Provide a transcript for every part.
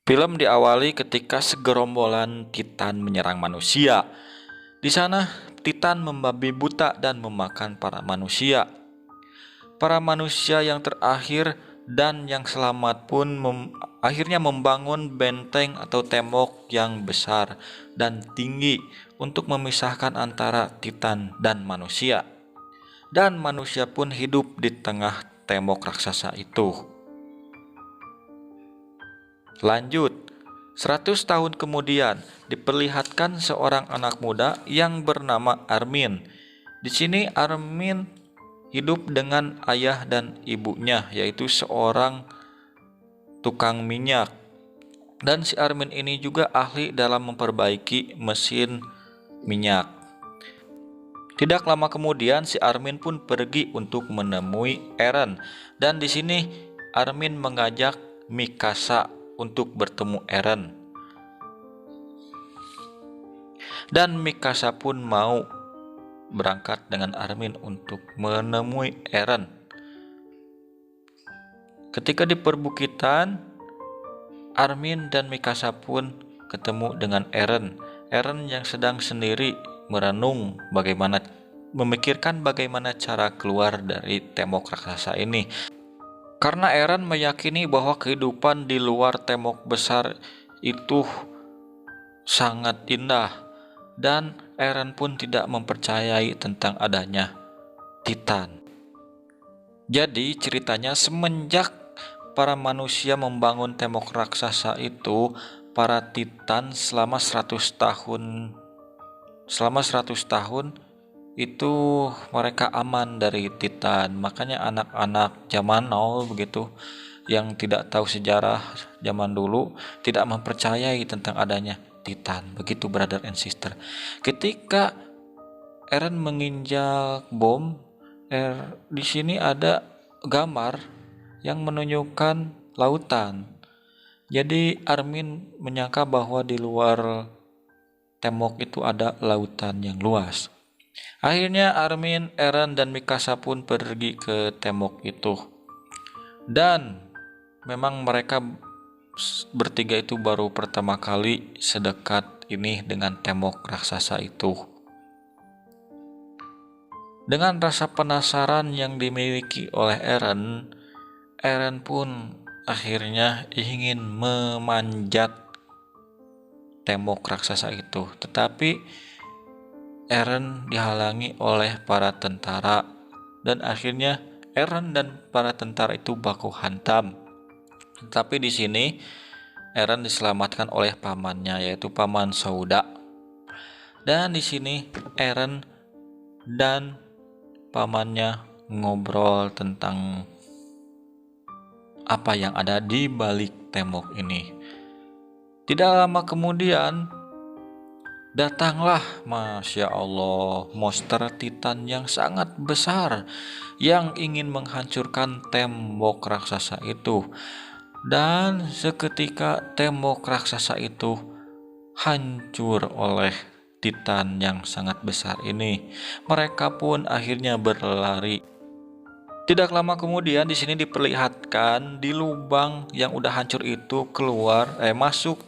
Film diawali ketika segerombolan Titan menyerang manusia. Di sana, Titan membabi buta dan memakan para manusia. Para manusia yang terakhir dan yang selamat pun akhirnya membangun benteng atau tembok yang besar dan tinggi untuk memisahkan antara Titan dan manusia. Dan manusia pun hidup di tengah tembok raksasa itu. Lanjut, 100 tahun kemudian diperlihatkan seorang anak muda yang bernama Armin. Di sini Armin hidup dengan ayah dan ibunya, yaitu seorang tukang minyak. Dan si Armin ini juga ahli dalam memperbaiki mesin minyak. Tidak lama kemudian si Armin pun pergi untuk menemui Eren. Dan di sini Armin mengajak Mikasa untuk bertemu Eren. Dan Mikasa pun mau berangkat dengan Armin untuk menemui Eren. Ketika di perbukitan, Armin dan Mikasa pun ketemu dengan Eren. Eren yang sedang sendiri merenung memikirkan bagaimana cara keluar dari tembok raksasa ini. Karena Eren meyakini bahwa kehidupan di luar tembok besar itu sangat indah, dan Eren pun tidak mempercayai tentang adanya Titan. Jadi ceritanya semenjak para manusia membangun tembok raksasa itu, para Titan selama 100 tahun itu mereka aman dari Titan. Makanya anak-anak zaman now begitu yang tidak tahu sejarah zaman dulu tidak mempercayai tentang adanya Titan. Begitu brother and sister. Ketika Eren menginjak bom, di sini ada gambar yang menunjukkan lautan. Jadi Armin menyangka bahwa di luar tembok itu ada lautan yang luas. Akhirnya Armin, Eren, dan Mikasa pun pergi ke tembok itu. Dan memang mereka bertiga itu baru pertama kali sedekat ini dengan tembok raksasa itu. Dengan rasa penasaran yang dimiliki oleh Eren, Eren pun akhirnya ingin memanjat tembok raksasa itu. Tetapi Eren dihalangi oleh para tentara dan akhirnya Eren dan para tentara itu baku hantam. Tapi di sini Eren diselamatkan oleh pamannya, yaitu paman Souda. Dan di sini Eren dan pamannya ngobrol tentang apa yang ada di balik tembok ini. Tidak lama kemudian datanglah, Masya Allah, monster Titan yang sangat besar yang ingin menghancurkan tembok raksasa itu. Dan seketika tembok raksasa itu hancur oleh Titan yang sangat besar ini. Mereka pun akhirnya berlari. Tidak lama kemudian di sini diperlihatkan di lubang yang udah hancur itu masuk,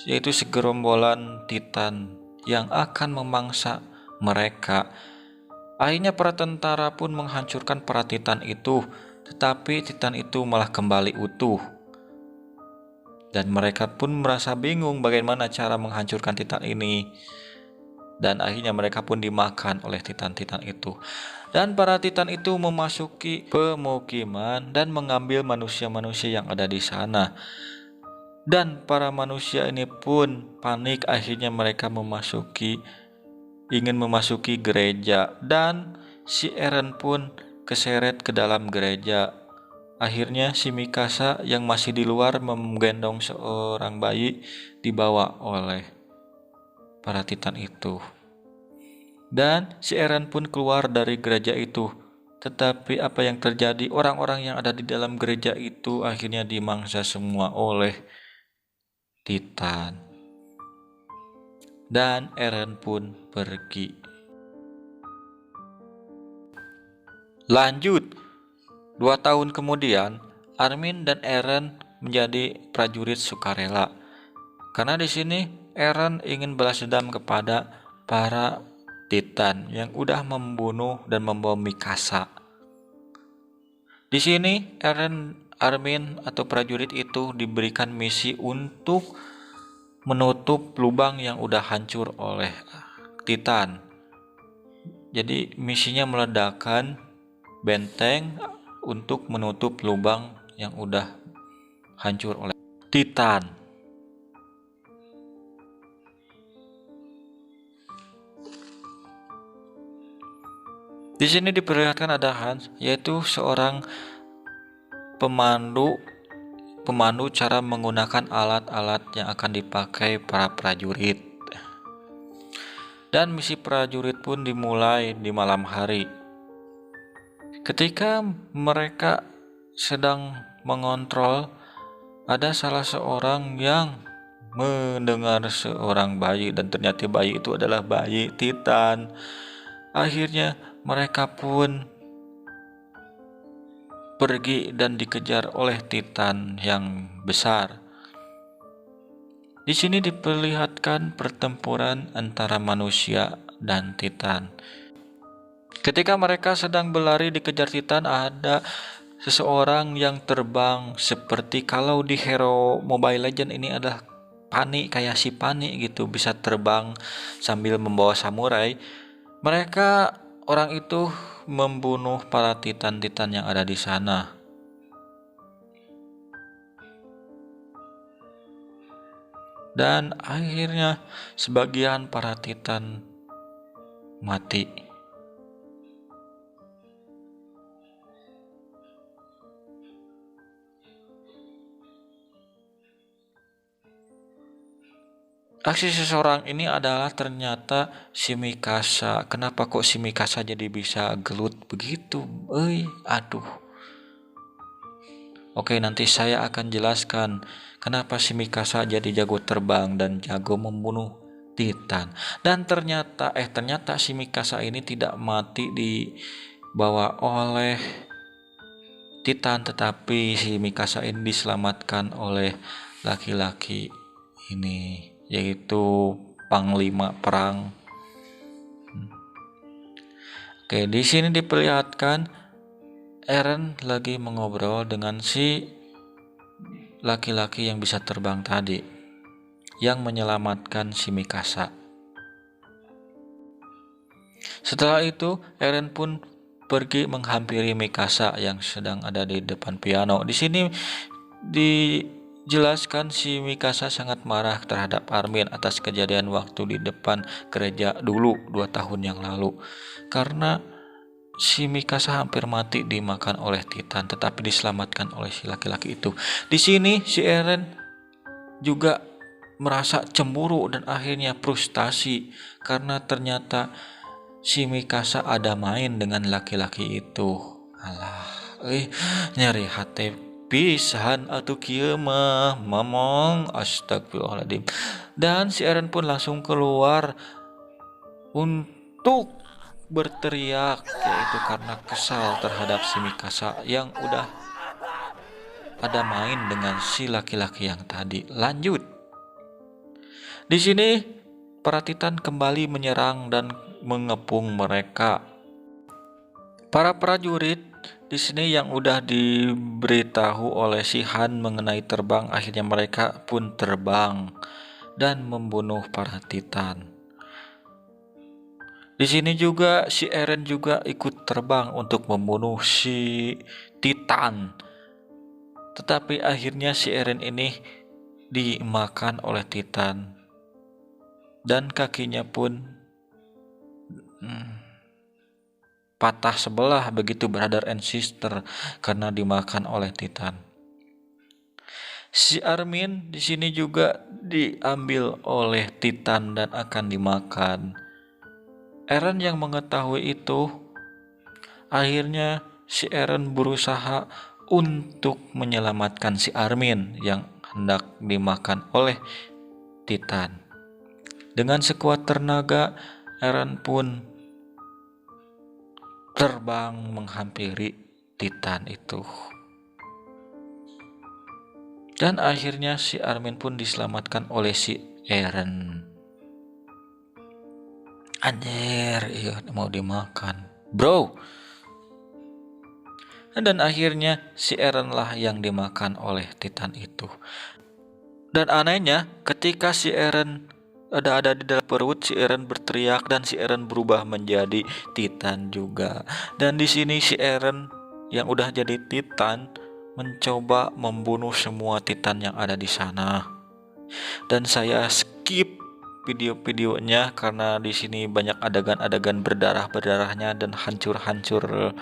yaitu segerombolan Titan yang akan memangsa mereka. Akhirnya para tentara pun menghancurkan para Titan itu, tetapi Titan itu malah kembali utuh. Dan mereka pun merasa bingung bagaimana cara menghancurkan Titan ini. Dan akhirnya mereka pun dimakan oleh Titan-Titan itu. Dan para Titan itu memasuki pemukiman dan mengambil manusia-manusia yang ada di sana. Dan para manusia ini pun panik, akhirnya mereka ingin memasuki gereja. Dan si Eren pun keseret ke dalam gereja. Akhirnya si Mikasa yang masih di luar menggendong seorang bayi dibawa oleh para Titan itu. Dan si Eren pun keluar dari gereja itu. Tetapi apa yang terjadi? Orang-orang yang ada di dalam gereja itu akhirnya dimangsa semua oleh Titan. Dan Eren pun pergi. Lanjut, 2 tahun kemudian Armin dan Eren menjadi prajurit sukarela. Karena di sini Eren ingin balas dendam kepada para Titan yang udah membunuh dan membawa Mikasa. Di sini Armin atau prajurit itu diberikan misi untuk menutup lubang yang udah hancur oleh Titan. Jadi misinya meledakkan benteng untuk menutup lubang yang udah hancur oleh Titan. Di sini diperlihatkan ada Hans, yaitu seorang pemandu cara menggunakan alat-alat yang akan dipakai para prajurit. Dan misi prajurit pun dimulai di malam hari. Ketika mereka sedang mengontrol, ada salah seorang yang mendengar seorang bayi, dan ternyata bayi itu adalah bayi Titan. Akhirnya mereka pun pergi dan dikejar oleh Titan yang besar. Di sini diperlihatkan pertempuran antara manusia dan Titan. Ketika mereka sedang berlari dikejar Titan, ada seseorang yang terbang seperti kalau di Hero Mobile Legend ini adalah Pani, kayak si Pani gitu, bisa terbang sambil membawa samurai. Orang itu membunuh para Titan-Titan yang ada di sana. Dan akhirnya sebagian para Titan mati. Aksi seseorang ini adalah ternyata si Mikasa. Kenapa kok si Mikasa jadi bisa gelut begitu? Aduh. Oke, nanti saya akan jelaskan kenapa si Mikasa jadi jago terbang dan jago membunuh Titan. Dan ternyata si Mikasa ini tidak mati dibawa oleh Titan, tetapi si Mikasa ini diselamatkan oleh laki-laki ini, yaitu panglima perang. Oke, di sini diperlihatkan Eren lagi mengobrol dengan si laki-laki yang bisa terbang tadi, yang menyelamatkan si Mikasa. Setelah itu, Eren pun pergi menghampiri Mikasa yang sedang ada di depan piano. Di sini dijelaskan si Mikasa sangat marah terhadap Armin atas kejadian waktu di depan gereja dulu 2 tahun yang lalu. Karena si Mikasa hampir mati dimakan oleh Titan, tetapi diselamatkan oleh si laki-laki itu. Di sini si Eren juga merasa cemburu dan akhirnya frustasi karena ternyata si Mikasa ada main dengan laki-laki itu. Nyari hati pisan atuh kieu mah mamong, astagfirullahaladzim. Dan si Eren pun langsung keluar untuk berteriak, yaitu karena kesal terhadap si Mikasa yang udah ada main dengan si laki-laki yang tadi. Lanjut. Di sini para Titan kembali menyerang dan mengepung mereka. Para prajurit di sini yang udah diberitahu oleh si Han mengenai terbang, akhirnya mereka pun terbang dan membunuh para Titan. Di sini juga si Eren juga ikut terbang untuk membunuh si Titan. Tetapi akhirnya si Eren ini dimakan oleh Titan. Dan kakinya pun patah sebelah, begitu brother and sister, karena dimakan oleh Titan. Si Armin di sini juga diambil oleh Titan dan akan dimakan. Eren yang mengetahui itu, akhirnya si Eren berusaha untuk menyelamatkan si Armin yang hendak dimakan oleh Titan. Dengan sekuat tenaga, Eren pun terbang menghampiri Titan itu. Dan akhirnya si Armin pun diselamatkan oleh si Eren. Anjir, iya mau dimakan, bro. Dan akhirnya si Eren lah yang dimakan oleh Titan itu. Dan anehnya, ketika si Eren ada di dalam perut, si Eren berteriak dan si Eren berubah menjadi Titan juga. Dan di sini si Eren yang udah jadi Titan mencoba membunuh semua Titan yang ada di sana. Dan saya skip video-videonya karena di sini banyak adegan-adegan berdarah-berdarahnya dan hancur-hancur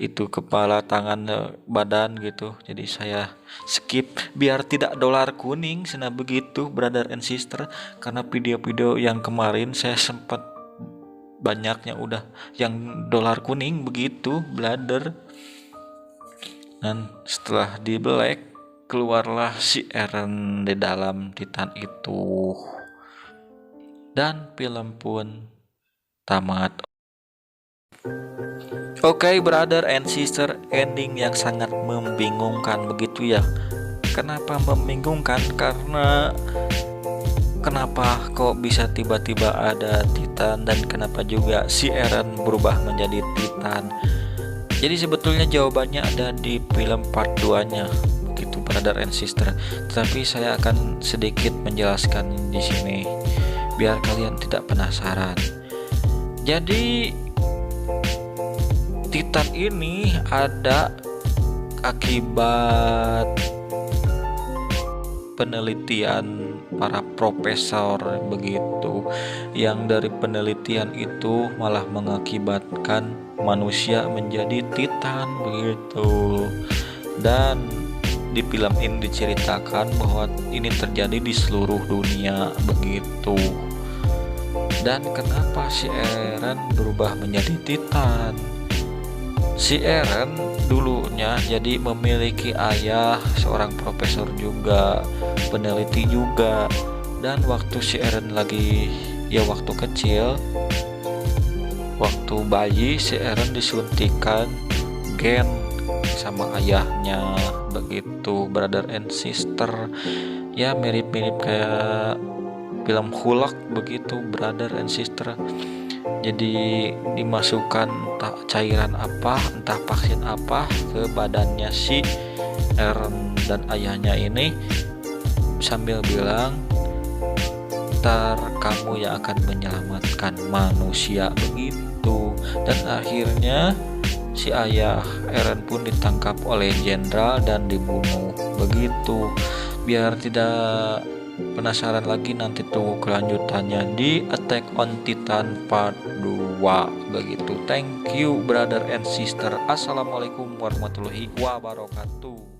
itu kepala, tangan, badan gitu. Jadi saya skip biar tidak dolar kuning sena begitu brother and sister, karena video-video yang kemarin saya sempat banyaknya udah yang dolar kuning begitu brother. Dan setelah di black keluarlah si Eren di dalam Titan itu. Dan film pun tamat. Oke, brother and sister, ending yang sangat membingungkan begitu ya. Kenapa membingungkan? Karena kenapa kok bisa tiba-tiba ada Titan dan kenapa juga si Eren berubah menjadi Titan? Jadi sebetulnya jawabannya ada di film part 2-nya begitu brother and sister. Tetapi saya akan sedikit menjelaskan di sini biar kalian tidak penasaran. Jadi Titan ini ada akibat penelitian para profesor begitu, yang dari penelitian itu malah mengakibatkan manusia menjadi Titan begitu. Dan di film ini diceritakan bahwa ini terjadi di seluruh dunia begitu. Dan kenapa si Eren berubah menjadi Titan? Si Eren dulunya jadi memiliki ayah seorang profesor juga, peneliti juga. Dan waktu si Eren lagi waktu kecil, waktu bayi, si Eren disuntikan gen sama ayahnya begitu brother and sister. Ya mirip-mirip kayak film Hulk begitu brother and sister. Jadi dimasukkan entah cairan apa, entah vaksin apa ke badannya si Eren dan ayahnya ini, sambil bilang ntar kamu yang akan menyelamatkan manusia begitu. Dan akhirnya si ayah Eren pun ditangkap oleh jenderal dan dibunuh begitu. Biar tidak penasaran lagi, nanti tunggu kelanjutannya di Attack on Titan part 2 begitu. Thank you brother and sister. Assalamualaikum warahmatullahi wabarakatuh.